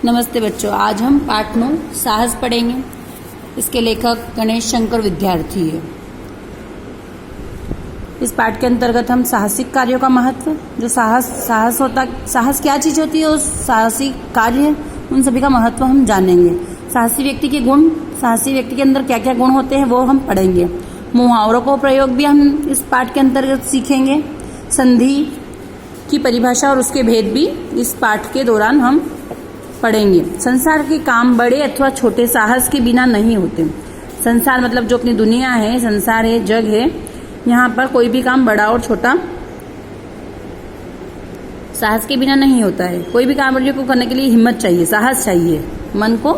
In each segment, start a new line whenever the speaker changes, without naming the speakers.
नमस्ते बच्चों, आज हम पाठ 9 साहस पढ़ेंगे। इसके लेखक गणेश शंकर विद्यार्थी है। इस पाठ के अंतर्गत हम साहसिक कार्यों का महत्व, जो साहस क्या चीज होती है, उस साहसिक कार्य, उन सभी का महत्व हम जानेंगे। साहसी व्यक्ति के गुण, साहसी व्यक्ति के अंदर क्या क्या गुण होते हैं वो हम पढ़ेंगे। मुहावरों को प्रयोग भी हम इस पाठ के अंतर्गत सीखेंगे। संधि की परिभाषा और उसके भेद भी इस पाठ के दौरान हम पढ़ेंगे। संसार के काम बड़े अथवा छोटे साहस के बिना नहीं होते। संसार मतलब जो अपनी दुनिया है, संसार है, जग है, यहाँ पर कोई भी काम बड़ा और छोटा साहस के बिना नहीं होता है। कोई भी कार्य को करने के लिए हिम्मत चाहिए, साहस चाहिए, मन को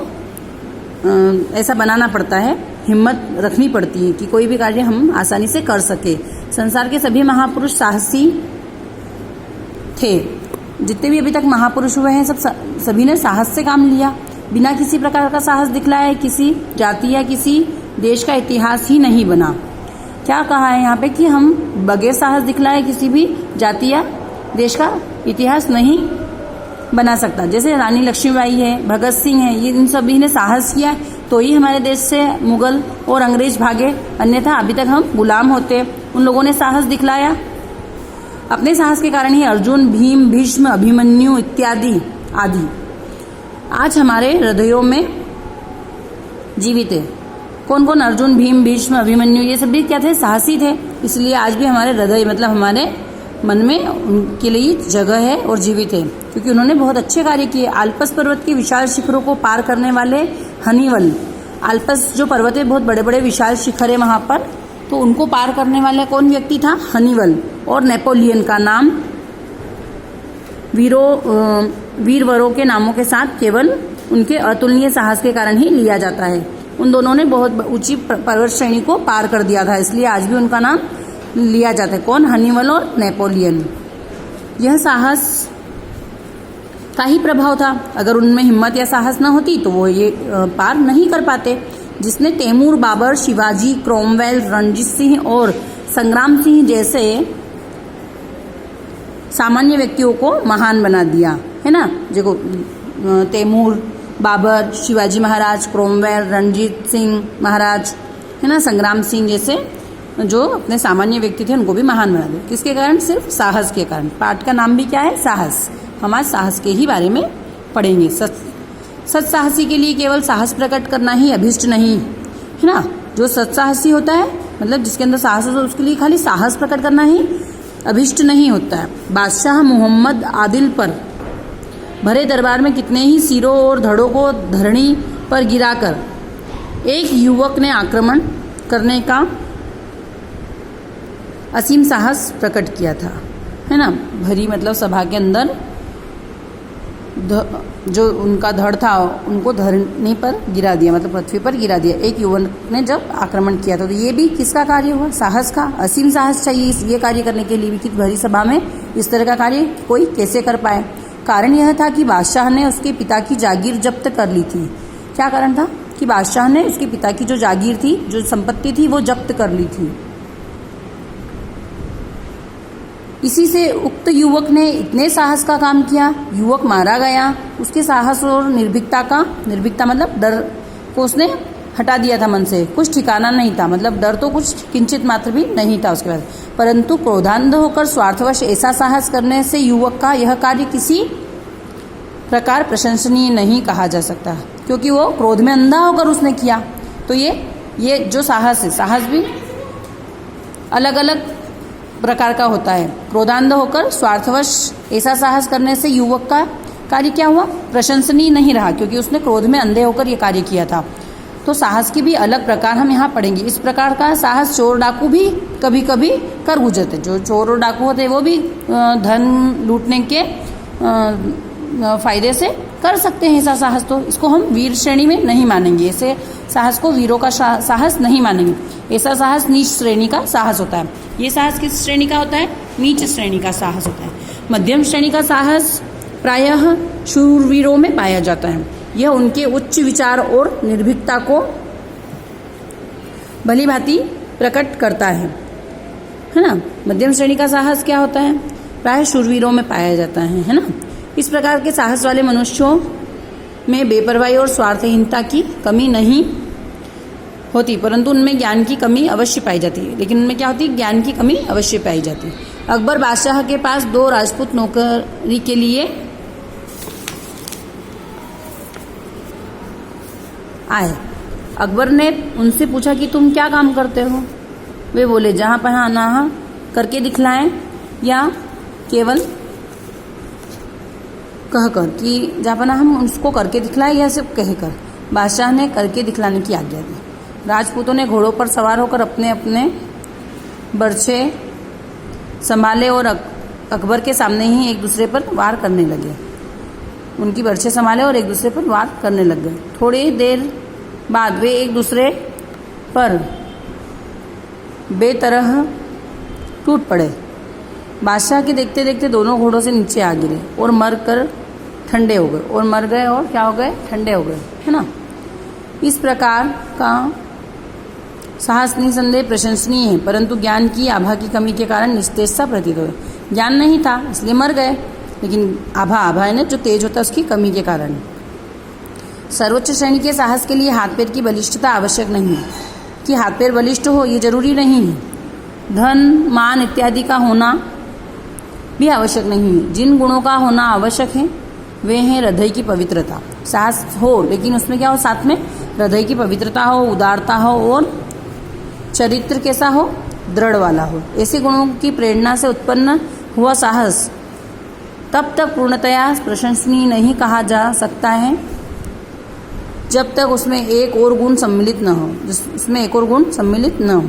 ऐसा बनाना पड़ता है, हिम्मत रखनी पड़ती है कि कोई भी कार्य हम आसानी से कर सके। संसार के सभी महापुरुष साहसी थे। जितने भी अभी तक महापुरुष हुए हैं सभी ने साहस से काम लिया, बिना किसी प्रकार का साहस दिखलाए किसी जाति या किसी देश का इतिहास ही नहीं बना। क्या कहा है यहाँ पे कि हम बगैर साहस दिखलाए किसी भी जाति या देश का इतिहास नहीं बना सकता। जैसे रानी लक्ष्मीबाई है, भगत सिंह है, ये इन सभी ने साहस किया तो ही हमारे देश से मुगल और अंग्रेज भागे, अन्यथा अभी तक हम गुलाम होते। उन लोगों ने साहस दिखलाया। अपने साहस के कारण ही अर्जुन, भीम, भीष्म, अभिमन्यु इत्यादि आदि आज हमारे हृदयों में जीवित है। कौन कौन? अर्जुन, भीम, भीष्म, अभिमन्यु, ये सभी क्या थे? साहसी थे। इसलिए आज भी हमारे हृदय मतलब हमारे मन में उनके लिए जगह है और जीवित है, क्योंकि उन्होंने बहुत अच्छे कार्य किए। आल्पस पर्वत के विशाल शिखरों को पार करने वाले हनीवल, आल्पस जो पर्वत है बहुत बड़े बड़े विशाल शिखर है वहां पर, तो उनको पार करने वाला कौन व्यक्ति था? हनीवल। और नेपोलियन का नाम वीरवरों के नामों के साथ केवल उनके अतुलनीय साहस के कारण ही लिया जाता है। उन दोनों ने बहुत ऊंची पर्वत श्रेणी को पार कर दिया था, इसलिए आज भी उनका नाम लिया जाता है। कौन? हनीवल और नेपोलियन। यह साहस का ही प्रभाव था। अगर उनमें हिम्मत या साहस न होती तो वो ये पार नहीं कर पाते। जिसने तैमूर, बाबर, शिवाजी, क्रोमवेल, रणजीत सिंह और संग्राम सिंह जैसे सामान्य व्यक्तियों को महान बना दिया है ना। देखो, तैमूर, बाबर, शिवाजी महाराज, क्रोमवेल, रणजीत सिंह महाराज है ना, संग्राम सिंह जैसे जो अपने सामान्य व्यक्ति थे उनको भी महान बना दिया। किसके कारण? सिर्फ साहस के कारण। पाठ का नाम भी क्या है? साहस। हम आज साहस के ही बारे में पढ़ेंगे। सच साहसी के लिए केवल साहस प्रकट करना ही अभिष्ट नहीं है ना। जो सत्साहसी होता है मतलब जिसके अंदर साहस होता है उसके लिए खाली साहस प्रकट करना ही अभिष्ट नहीं होता है। बादशाह मोहम्मद आदिल पर भरे दरबार में कितने ही सिरों और धड़ों को धरणी पर गिराकर एक युवक ने आक्रमण करने का असीम साहस प्रकट किया था, है ना। भरी मतलब सभा के अंदर जो उनका धड़ था उनको धरनी पर गिरा दिया, मतलब पृथ्वी पर गिरा दिया। एक युवक ने जब आक्रमण किया था, तो ये भी किसका कार्य हुआ? साहस का। असीम साहस चाहिए ये कार्य करने के लिए भी कि भरी सभा में इस तरह का कार्य कोई कैसे कर पाए। कारण यह था कि बादशाह ने उसके पिता की जागीर जब्त कर ली थी। क्या कारण था? कि बादशाह ने उसके पिता की जो जागीर थी, जो संपत्ति थी, वो जब्त कर ली थी। इसी से उक्त युवक ने इतने साहस का काम किया, युवक मारा गया। उसके साहस और निर्भीकता मतलब डर को उसने हटा दिया था मन से। कुछ ठिकाना नहीं था, मतलब डर तो कुछ किंचित मात्र भी नहीं था उसके बाद। परंतु क्रोधांध होकर स्वार्थवश ऐसा साहस करने से युवक का यह कार्य किसी प्रकार प्रशंसनीय नहीं कहा जा सकता, क्योंकि वो क्रोध में अंधा होकर उसने किया। तो ये जो साहस है, साहस भी अलग अलग प्रकार का होता है। क्रोधांध होकर स्वार्थवश ऐसा साहस करने से युवक का कार्य क्या हुआ? प्रशंसनीय नहीं रहा, क्योंकि उसने क्रोध में अंधे होकर यह कार्य किया था। तो साहस की भी अलग प्रकार हम यहाँ पढ़ेंगे। इस प्रकार का साहस चोर डाकू भी कभी कभी कर गुजरते। जो चोर और डाकू होते वो भी धन लूटने के फायदे से कर सकते हैं ऐसा साहस, तो इसको हम वीर श्रेणी में नहीं मानेंगे। ऐसे साहस को वीरों का साहस नहीं मानेंगे। ऐसा साहस नीच श्रेणी का साहस होता है। ये साहस किस श्रेणी का होता है? नीच श्रेणी का साहस होता है। मध्यम श्रेणी का साहस प्रायः शूरवीरों में पाया जाता है। यह उनके उच्च विचार और निर्भीकता को भली भांति प्रकट करता है ना। मध्यम श्रेणी का साहस क्या होता है? प्रायः शूरवीरों में पाया जाता है ना। इस प्रकार के साहस वाले मनुष्यों में बेपरवाही और स्वार्थहीनता की कमी नहीं होती, परंतु उनमें ज्ञान की कमी अवश्य पाई जाती है। लेकिन उनमें क्या होती है? ज्ञान की कमी अवश्य पाई जाती है। अकबर बादशाह के पास 2 राजपूत नौकरी के लिए आए। अकबर ने उनसे पूछा कि तुम क्या काम करते हो? वे बोले, जहाँ पहाँ नाहा करके दिखलाएं या केवल कहकर, कि जहाँ पहाँ हम उसको करके दिखलाएं या सिर्फ कहकर। बादशाह ने करके दिखलाने की आज्ञा दी। राजपूतों ने घोड़ों पर सवार होकर अपने अपने बर्छे संभाले और अकबर के सामने ही एक दूसरे पर वार करने लगे। उनकी बर्छे संभाले और एक दूसरे पर वार करने लग गए। थोड़ी देर बाद वे एक दूसरे पर बेतरह टूट पड़े। बादशाह के देखते देखते दोनों घोड़ों से नीचे आ गिरे और मर कर ठंडे हो गए, और मर गए और क्या हो गए? ठंडे हो गए, है ना। इस प्रकार का साहस निसंदेह प्रशंसनीय है, परंतु ज्ञान की आभा की कमी के कारण निस्तेजता प्रतीत हुई। ज्ञान नहीं था इसलिए मर गए, लेकिन आभा है ना जो तेज होता है उसकी कमी के कारण। सर्वोच्च श्रेणी के साहस के लिए हाथ पैर की बलिष्ठता आवश्यक नहीं है। कि हाथ पैर बलिष्ठ हो ये जरूरी नहीं है। धन मान इत्यादि का होना भी आवश्यक नहीं है। जिन गुणों का होना आवश्यक है वे हैं हृदय की पवित्रता। साहस हो लेकिन उसमें क्या हो? साथ में हृदय की पवित्रता हो, उदारता हो और चरित्र कैसा हो? दृढ़ वाला हो। ऐसे गुणों की प्रेरणा से उत्पन्न हुआ साहस तब तक पूर्णतया प्रशंसनीय नहीं कहा जा सकता है जब तक उसमें एक और गुण सम्मिलित न हो, जिसमें एक और गुण सम्मिलित न हो।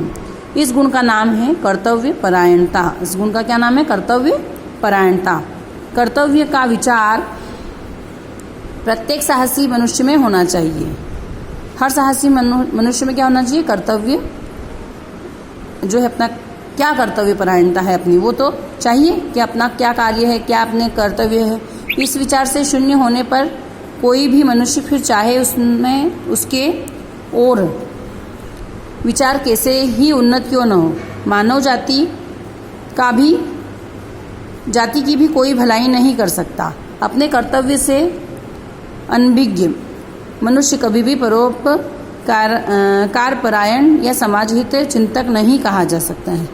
इस गुण का नाम है कर्तव्य परायणता। इस गुण का क्या नाम है? कर्तव्य परायणता। कर्तव्य का विचार प्रत्येक साहसी मनुष्य में होना चाहिए। हर साहसी मनुष्य में क्या होना चाहिए? कर्तव्य जो है अपना क्या कर्तव्य परायणता है अपनी, वो तो चाहिए कि अपना क्या कार्य है, क्या अपने कर्तव्य है। इस विचार से शून्य होने पर कोई भी मनुष्य फिर चाहे उसमें उसके और विचार कैसे ही उन्नत क्यों न हो, मानव जाति की भी कोई भलाई नहीं कर सकता। अपने कर्तव्य से अनभिज्ञ मनुष्य कभी भी परोपकारपरायण या समाज हित चिंतक नहीं कहा जा सकता है।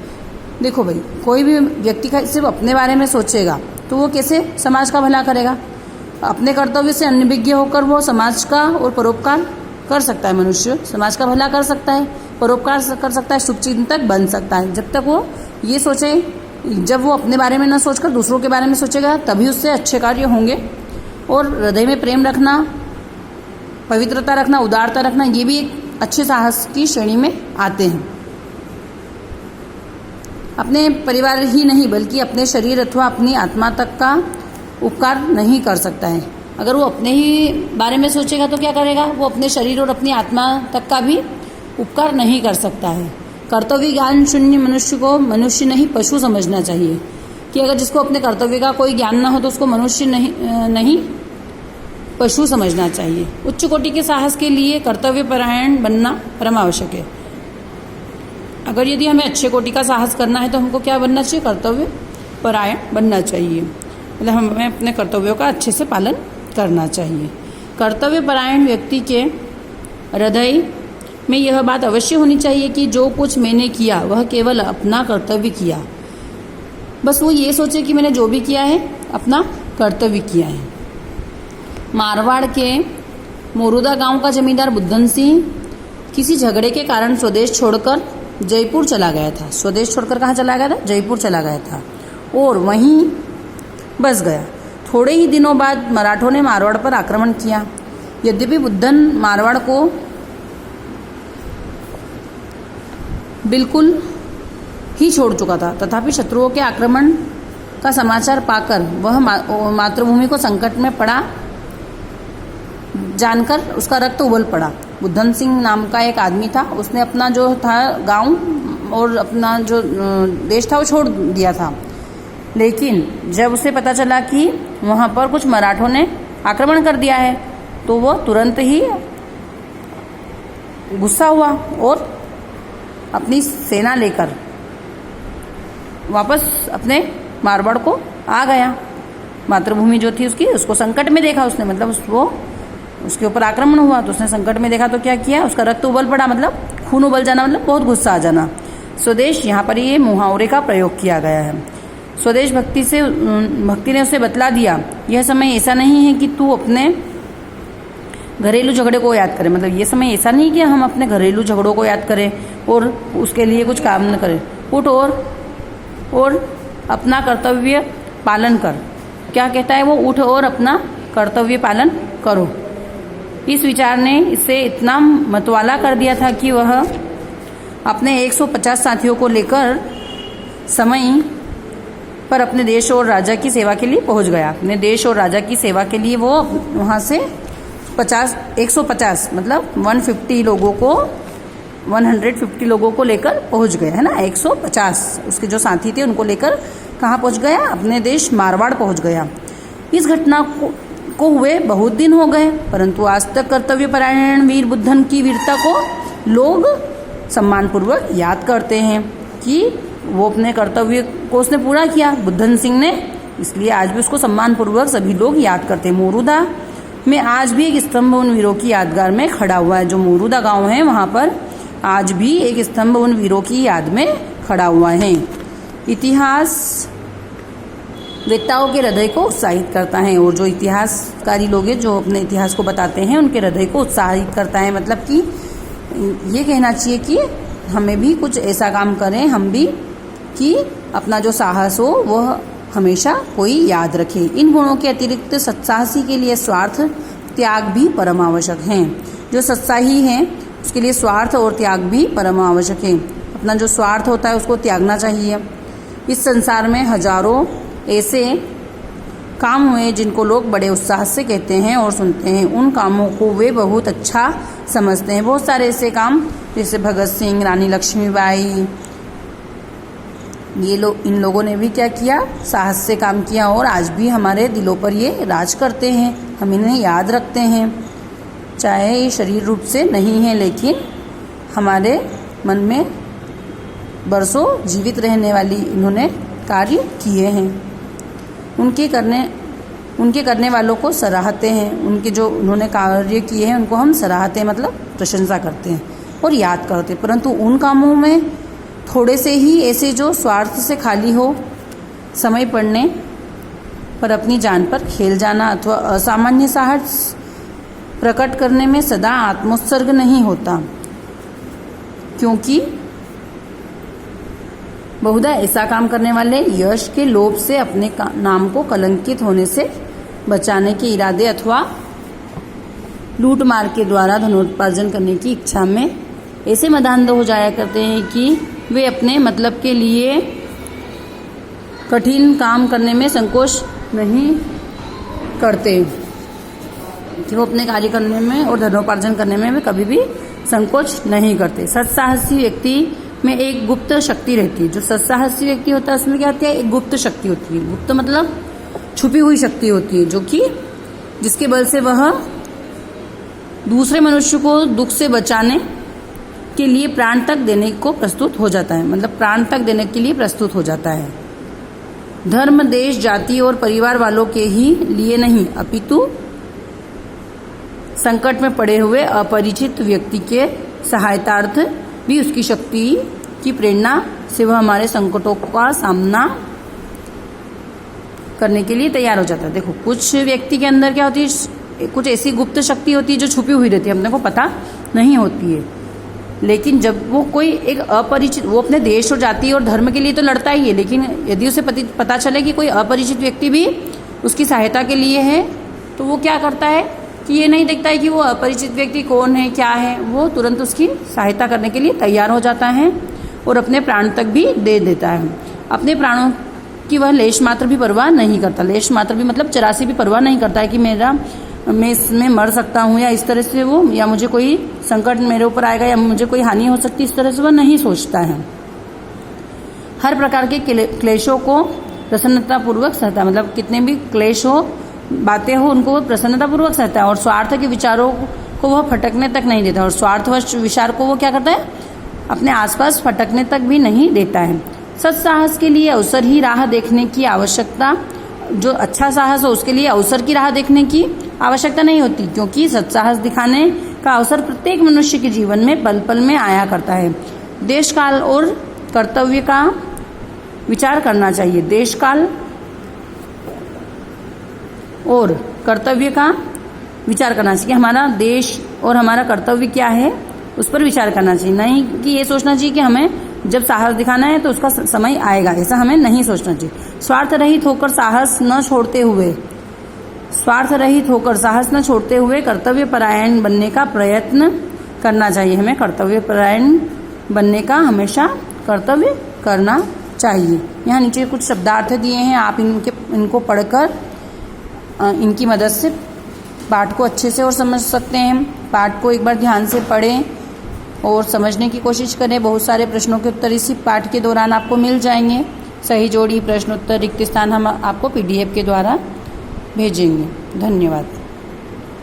देखो भाई, कोई भी व्यक्ति का सिर्फ अपने बारे में सोचेगा तो वो कैसे समाज का भला करेगा? अपने कर्तव्य से अनभिज्ञ होकर वो समाज का और परोपकार कर सकता है। मनुष्य समाज का भला कर सकता है, परोपकार कर सकता है, शुभचिंतक बन सकता है। जब तक वो ये सोचे, जब वो अपने बारे में न सोचकर दूसरों के बारे में सोचेगा तभी उससे अच्छे कार्य होंगे। और हृदय में प्रेम रखना, पवित्रता रखना, उदारता रखना, ये भी एक अच्छे साहस की श्रेणी में आते हैं। अपने परिवार ही नहीं बल्कि अपने शरीर अथवा अपनी आत्मा तक का उपकार नहीं कर सकता है। अगर वो अपने ही बारे में सोचेगा तो क्या करेगा? वो अपने शरीर और अपनी आत्मा तक का भी उपकार नहीं कर सकता है। कर्तव्य ज्ञान शून्य मनुष्य को मनुष्य नहीं पशु समझना चाहिए। कि अगर जिसको अपने कर्तव्य का कोई ज्ञान ना हो तो उसको मनुष्य नहीं पशु समझना चाहिए। उच्च कोटि के साहस के लिए कर्तव्य परायण बनना परम आवश्यक है। अगर यदि हमें अच्छे कोटि का साहस करना है तो हमको क्या बनना चाहिए? कर्तव्य परायण बनना चाहिए। मतलब हमें अपने कर्तव्यों का अच्छे से पालन करना चाहिए। कर्तव्य परायण व्यक्ति के हृदय में यह बात अवश्य होनी चाहिए कि जो कुछ मैंने किया वह केवल अपना कर्तव्य किया। बस वो ये सोचे कि मैंने जो भी किया है अपना कर्तव्य किया है। मारवाड़ के मोरूदा गांव का जमींदार बुद्धन सिंह किसी झगड़े के कारण स्वदेश छोड़कर जयपुर चला गया था। स्वदेश छोड़कर कहाँ चला गया था? जयपुर चला गया था और वहीं बस गया। थोड़े ही दिनों बाद मराठों ने मारवाड़ पर आक्रमण किया। यद्यपि बुद्धन मारवाड़ को बिल्कुल ही छोड़ चुका था, तथापि शत्रुओं के आक्रमण का समाचार पाकर वह मातृभूमि को संकट में पड़ा जानकर उसका रक्त उबल पड़ा। बुद्धन सिंह नाम का एक आदमी था, उसने अपना जो था गांव और अपना जो देश था वो छोड़ दिया था। लेकिन जब उसे पता चला कि वहाँ पर कुछ मराठों ने आक्रमण कर दिया है तो वो तुरंत ही गुस्सा हुआ और अपनी सेना लेकर वापस अपने मारवाड़ को आ गया। मातृभूमि जो थी उसको संकट में देखा उसने, मतलब वो उसके ऊपर आक्रमण हुआ तो उसने संकट में देखा तो क्या किया, उसका रक्त उबल पड़ा, मतलब खून उबल जाना, मतलब बहुत गुस्सा आ जाना। स्वदेश, यहाँ पर ये मुहावरे का प्रयोग किया गया है। स्वदेश भक्ति ने उसे बतला दिया, यह समय ऐसा नहीं है कि तू अपने घरेलू झगड़े को याद करें, मतलब ये समय ऐसा नहीं कि हम अपने घरेलू झगड़ों को याद करें और उसके लिए कुछ काम न करें। उठ और अपना कर्तव्य पालन कर। क्या कहता है वो, उठ और अपना कर्तव्य पालन करो। इस विचार ने इसे इतना मतवाला कर दिया था कि वह अपने 150 साथियों को लेकर समय पर अपने देश और राजा की सेवा के लिए पहुंच गया। अपने देश और राजा की सेवा के लिए वो वहाँ से 150 मतलब 150 लोगों को लेकर पहुंच गया, है ना। 150 उसके जो साथी थे उनको लेकर कहाँ पहुंच गया, अपने देश मारवाड़ पहुंच गया। इस घटना को हुए बहुत दिन हो गए, परंतु आज तक कर्तव्यपरायण वीर बुद्धन की वीरता को लोग सम्मानपूर्वक याद करते हैं कि वो अपने कर्तव्य को उसने पूरा किया, बुद्धन सिंह ने, इसलिए आज भी उसको सम्मानपूर्वक सभी लोग याद करते हैं। मोरूदा में आज भी एक स्तंभ उन वीरों की यादगार में खड़ा हुआ है। जो मोरूदा गांव है वहाँ पर आज भी एक स्तंभ उन वीरों की याद में खड़ा हुआ है। इतिहास वेत्ताओं के हृदय को उत्साहित करता है, और जो इतिहासकारी लोग हैं जो अपने इतिहास को बताते हैं उनके हृदय को उत्साहित करता है। मतलब कि ये कहना चाहिए कि हमें भी कुछ ऐसा काम करें हम भी कि अपना जो साहस हो वह हमेशा कोई याद रखे। इन गुणों के अतिरिक्त सत्साहसी के लिए स्वार्थ त्याग भी परम आवश्यक हैं। जो सत्साही हैं उसके लिए स्वार्थ और त्याग भी परम आवश्यक है। अपना जो स्वार्थ होता है उसको त्यागना चाहिए। इस संसार में हजारों ऐसे काम हुए जिनको लोग बड़े उत्साह से कहते हैं और सुनते हैं, उन कामों को वे बहुत अच्छा समझते हैं। बहुत सारे ऐसे काम जैसे भगत सिंह, रानी लक्ष्मीबाई, इन लोगों ने भी क्या किया, साहस से काम किया, और आज भी हमारे दिलों पर ये राज करते हैं। हम इन्हें याद रखते हैं, चाहे ये शरीर रूप से नहीं है लेकिन हमारे मन में बरसों जीवित रहने वाली इन्होंने कार्य किए हैं। उनके करने वालों को सराहते हैं। उनके जो उन्होंने कार्य किए हैं उनको हम सराहते हैं, मतलब प्रशंसा करते हैं और याद करते हैं। परंतु उन कामों में थोड़े से ही ऐसे जो स्वार्थ से खाली हो, समय पड़ने पर अपनी जान पर खेल जाना अथवा असामान्य साहस प्रकट करने में सदा आत्मोत्सर्ग नहीं होता, क्योंकि बहुधा ऐसा काम करने वाले यश के लोभ से अपने नाम को कलंकित होने से बचाने के इरादे अथवा लूट मार के द्वारा धनोत्पार्जन करने की इच्छा में ऐसे मदान्ध हो जाया करते हैं कि वे अपने मतलब के लिए कठिन काम करने में संकोच नहीं करते, कि वो अपने कार्य करने में और धनोपार्जन करने में वे कभी भी संकोच नहीं करते। सत्साहसी व्यक्ति में एक गुप्त शक्ति रहती है। जो सत्साहसी व्यक्ति होता है उसमें क्या होती है, एक गुप्त शक्ति होती है। गुप्त मतलब छुपी हुई शक्ति होती है, जो कि जिसके बल से वह दूसरे मनुष्य को दुख से बचाने के लिए प्राण तक देने को प्रस्तुत हो जाता है, मतलब प्राण तक देने के लिए प्रस्तुत हो जाता है। धर्म, देश, जाति और परिवार वालों के ही लिए नहीं, अपितु संकट में पड़े हुए अपरिचित व्यक्ति के सहायतार्थ भी उसकी शक्ति की प्रेरणा से वह हमारे संकटों का सामना करने के लिए तैयार हो जाता है। देखो, कुछ व्यक्ति के अंदर क्या होती है, कुछ ऐसी गुप्त शक्ति होती है जो छुपी हुई रहती है, अपने को पता नहीं होती है। लेकिन जब वो कोई एक अपरिचित, वो अपने देश और जाति और धर्म के लिए तो लड़ता ही है, लेकिन यदि उसे पता चले कि कोई अपरिचित व्यक्ति भी उसकी सहायता के लिए है, तो वो क्या करता है कि ये नहीं देखता है कि वो अपरिचित व्यक्ति कौन है, क्या है, वो तुरंत उसकी सहायता करने के लिए तैयार हो जाता है और अपने प्राण तक भी दे देता है। अपने प्राणों की वह लेश मात्र भी परवाह नहीं करता। लेश मात्र भी मतलब 84 भी परवाह नहीं करता है कि मैं इसमें मर सकता हूँ, या इस तरह से वो, या मुझे कोई संकट मेरे ऊपर आएगा, या मुझे कोई हानि हो सकती है, इस तरह से वह नहीं सोचता है। हर प्रकार के क्लेशों को प्रसन्नतापूर्वक सहता है, मतलब कितने भी क्लेश हो, बातें हो, उनको वो प्रसन्नतापूर्वक सहता है, और स्वार्थ के विचारों को वह फटकने तक नहीं देता, और स्वार्थवश विचार को वो क्या करता है, अपने आसपास फटकने तक भी नहीं देता है। सत्साहस के लिए अवसर ही राह देखने की आवश्यकता, जो अच्छा साहस हो उसके लिए अवसर की राह देखने की आवश्यकता नहीं होती, क्योंकि सत्साहस दिखाने का अवसर प्रत्येक मनुष्य के जीवन में पल पल में आया करता है। देश काल और कर्तव्य का विचार करना चाहिए। देश काल और कर्तव्य का विचार करना चाहिए कि हमारा देश और हमारा कर्तव्य क्या है, उस पर विचार करना चाहिए। नहीं कि ये सोचना चाहिए कि हमें जब साहस दिखाना है तो उसका समय आएगा, ऐसा हमें नहीं सोचना चाहिए। स्वार्थ रहित होकर साहस न छोड़ते हुए कर्तव्य परायण बनने का प्रयत्न करना चाहिए। हमें कर्तव्य परायण बनने का हमेशा कर्तव्य करना चाहिए। यहाँ नीचे कुछ शब्दार्थ दिए हैं, आप इनको पढ़कर इनकी मदद से पाठ को अच्छे से और समझ सकते हैं। पाठ को एक बार ध्यान से पढ़ें और समझने की कोशिश करें। बहुत सारे प्रश्नों के उत्तर इसी पाठ के दौरान आपको मिल जाएंगे। सही जोड़ी, प्रश्नोत्तर, रिक्त स्थान हम आपको PDF के द्वारा भेजेंगे। धन्यवाद।